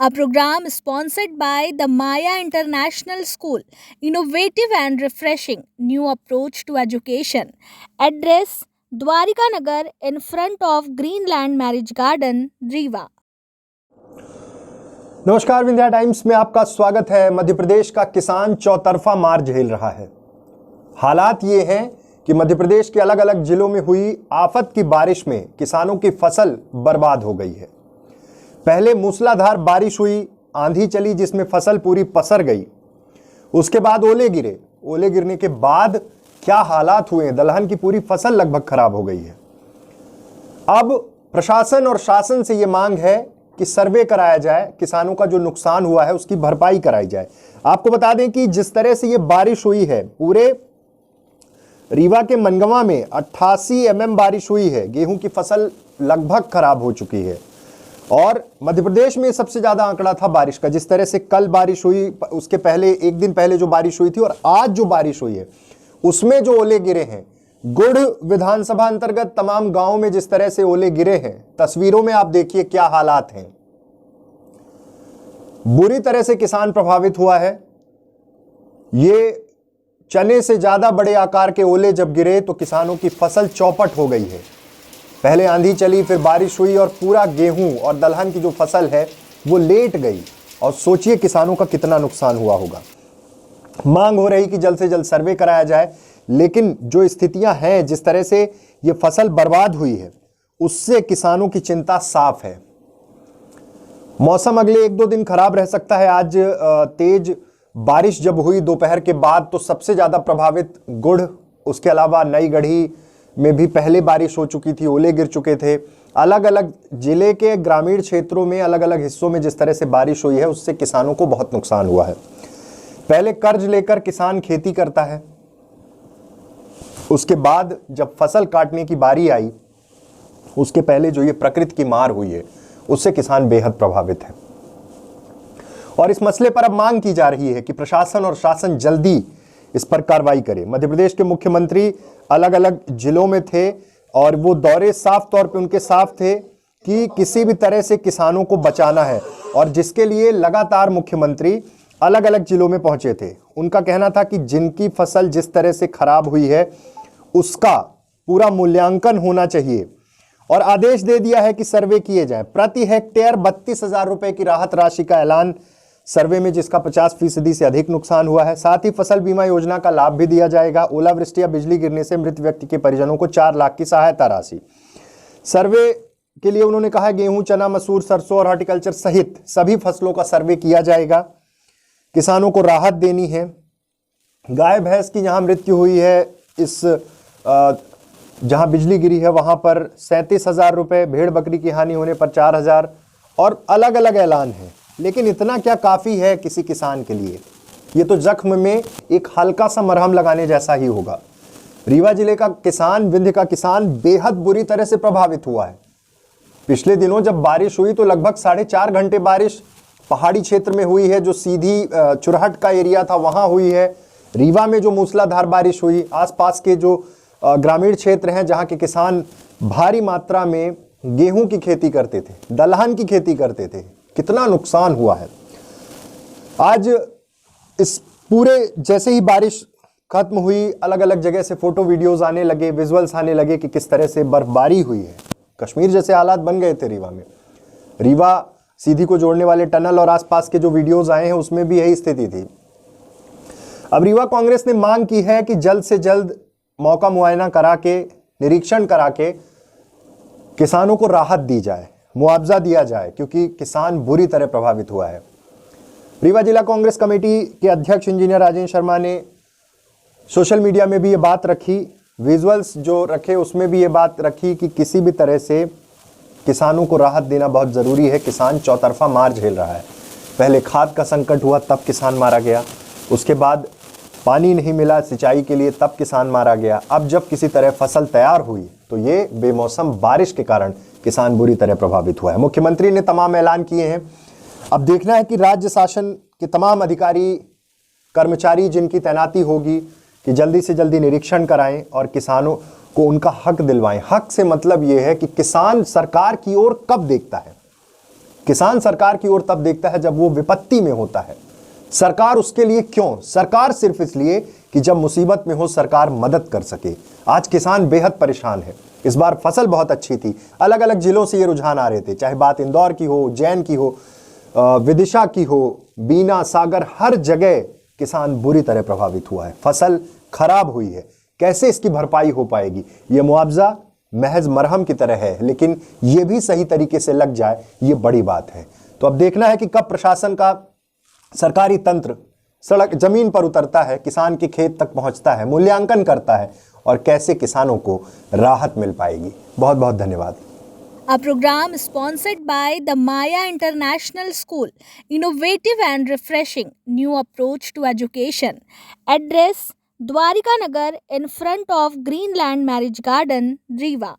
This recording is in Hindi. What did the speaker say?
a program sponsored by the Maya International School. Innovative and refreshing new approach to education. Address Dwarika Nagar in front of Greenland Marriage Garden, Rewa. नमस्कार, विंध्या टाइम्स में आपका स्वागत है। मध्य प्रदेश का किसान चौतरफा मार झेल रहा है। हालात ये हैं कि मध्य प्रदेश के अलग अलग जिलों में हुई आफत की बारिश में किसानों की फसल बर्बाद हो गई है। पहले मूसलाधार बारिश हुई, आंधी चली जिसमें फसल पूरी पसर गई। उसके बाद ओले गिरे। ओले गिरने के बाद क्या हालात हुए, दलहन की पूरी फसल लगभग खराब हो गई है। अब प्रशासन और शासन से ये मांग है कि सर्वे कराया जाए, किसानों का जो नुकसान हुआ है उसकी भरपाई कराई जाए। आपको बता दें कि जिस तरह से ये बारिश हुई है, पूरे रीवा के मनगवा में 88 mm बारिश हुई है। गेहूं की फसल लगभग खराब हो चुकी है और मध्य प्रदेश में सबसे ज्यादा आंकड़ा था बारिश का। जिस तरह से कल बारिश हुई, उसके पहले एक दिन पहले जो बारिश हुई थी और आज जो बारिश हुई है उसमें जो ओले गिरे हैं, गुड़ विधानसभा अंतर्गत तमाम गांवों में जिस तरह से ओले गिरे हैं, तस्वीरों में आप देखिए क्या हालात हैं। बुरी तरह से किसान प्रभावित हुआ है। ये चने से ज्यादा बड़े आकार के ओले जब गिरे तो किसानों की फसल चौपट हो गई है। पहले आंधी चली, फिर बारिश हुई और पूरा गेहूं और दलहन की जो फसल है वो लेट गई। और सोचिए किसानों का कितना नुकसान हुआ होगा। मांग हो रही कि जल्द से जल्द सर्वे कराया जाए, लेकिन जो स्थितियां हैं, जिस तरह से ये फसल बर्बाद हुई है, उससे किसानों की चिंता साफ है। मौसम अगले 1-2 दिन खराब रह सकता है। आज तेज बारिश जब हुई दोपहर के बाद तो सबसे ज्यादा प्रभावित गुड़, उसके अलावा नई गढ़ी में भी पहले बारिश हो चुकी थी, ओले गिर चुके थे। अलग अलग जिले के ग्रामीण क्षेत्रों में, अलग अलग हिस्सों में जिस तरह से बारिश हुई है उससे किसानों को बहुत नुकसान हुआ है। पहले कर्ज लेकर किसान खेती करता है, उसके बाद जब फसल काटने की बारी आई, उसके पहले जो ये प्रकृति की मार हुई है उससे किसान बेहद प्रभावित है। और इस मसले पर अब मांग की जा रही है कि प्रशासन और शासन जल्दी इस पर कार्रवाई करे। मध्य प्रदेश के मुख्यमंत्री अलग अलग जिलों में थे और वो दौरे साफ तौर पे उनके साफ थे कि किसी भी तरह से किसानों को बचाना है, और जिसके लिए लगातार मुख्यमंत्री अलग अलग जिलों में पहुंचे थे। उनका कहना था कि जिनकी फसल जिस तरह से खराब हुई है उसका पूरा मूल्यांकन होना चाहिए और आदेश दे दिया है कि सर्वे किए जाएं। प्रति हेक्टेयर 32,000 रुपए की राहत राशि का ऐलान सर्वे में, जिसका 50% से अधिक नुकसान हुआ है। साथ ही फसल बीमा योजना का लाभ भी दिया जाएगा। ओलावृष्टि या बिजली गिरने से मृत व्यक्ति के परिजनों को 4 लाख की सहायता राशि। सर्वे के लिए उन्होंने कहा गेहूं, चना, मसूर, सरसों और हॉर्टिकल्चर सहित सभी फसलों का सर्वे किया जाएगा। किसानों को राहत देनी है। गाय भैंस की जहां मृत्यु हुई है, इस जहां बिजली गिरी है वहां पर 37,000 रुपए, भेड़ बकरी की हानि होने पर 4,000 और अलग अलग ऐलान है। लेकिन इतना क्या काफी है किसी किसान के लिए? ये तो जख्म में एक हल्का सा मरहम लगाने जैसा ही होगा। रीवा जिले का किसान, विंध्य का किसान बेहद बुरी तरह से प्रभावित हुआ है। पिछले दिनों जब बारिश हुई तो लगभग 4.5 घंटे बारिश पहाड़ी क्षेत्र में हुई है, जो सीधी चुरहट का एरिया था वहां हुई है। रीवा में जो मूसलाधार बारिश हुई, आसपास के जो ग्रामीण क्षेत्र हैं जहां के किसान भारी मात्रा में गेहूं की खेती करते थे, दलहन की खेती करते थे, कितना नुकसान हुआ है। आज इस पूरे, जैसे ही बारिश खत्म हुई, अलग अलग जगह से फोटो वीडियोस आने लगे, विजुअल्स आने लगे कि किस तरह से बर्फबारी हुई है। कश्मीर जैसे हालात बन गए थे रीवा में। रीवा सीधी को जोड़ने वाले टनल और आसपास के जो वीडियोस आए हैं उसमें भी यही स्थिति थी। अब रीवा कांग्रेस ने मांग की है कि जल्द से जल्द मौका मुआयना करा के, निरीक्षण करा के किसानों को राहत दी जाए, मुआवजा दिया जाए, क्योंकि किसान बुरी तरह प्रभावित हुआ है। रीवा जिला कांग्रेस कमेटी के अध्यक्ष इंजीनियर राजेंद्र शर्मा ने सोशल मीडिया में भी ये बात रखी, विजुअल्स जो रखे उसमें भी ये बात रखी कि किसी भी तरह से किसानों को राहत देना बहुत ज़रूरी है। किसान चौतरफा मार झेल रहा है। पहले खाद का संकट हुआ तब किसान मारा गया, उसके बाद पानी नहीं मिला सिंचाई के लिए तब किसान मारा गया। अब जब किसी तरह फसल तैयार हुई तो ये बेमौसम बारिश के कारण किसान बुरी तरह प्रभावित हुआ है। मुख्यमंत्री ने तमाम ऐलान किए हैं। अब देखना है कि राज्य शासन के तमाम अधिकारी, कर्मचारी जिनकी तैनाती होगी, कि जल्दी से जल्दी निरीक्षण कराएं और किसानों को उनका हक दिलवाएं। हक से मतलब ये है कि किसान सरकार की ओर कब देखता है। किसान सरकार की ओर तब देखता है जब वो विपत्ति में होता है। सरकार उसके लिए क्यों? सरकार सिर्फ इसलिए कि जब मुसीबत में हो सरकार मदद कर सके। आज किसान बेहद परेशान है। इस बार फसल बहुत अच्छी थी। अलग अलग जिलों से ये रुझान आ रहे थे, चाहे बात इंदौर की हो, उज्जैन की हो, विदिशा की हो, बीना, सागर, हर जगह किसान बुरी तरह प्रभावित हुआ है। फसल खराब हुई है। कैसे इसकी भरपाई हो पाएगी? ये मुआवजा महज मरहम की तरह है, लेकिन ये भी सही तरीके से लग जाए, ये बड़ी बात है। तो अब देखना है कि कब प्रशासन का सरकारी तंत्र सड़क जमीन पर उतरता है, किसान के खेत तक पहुंचता है, मूल्यांकन करता है और कैसे किसानों को राहत मिल पाएगी। बहुत बहुत धन्यवाद। A program sponsored by the Maya International School, innovative and refreshing new approach to education. Address Dwarika Nagar in front of Greenland Marriage Garden, Rewa.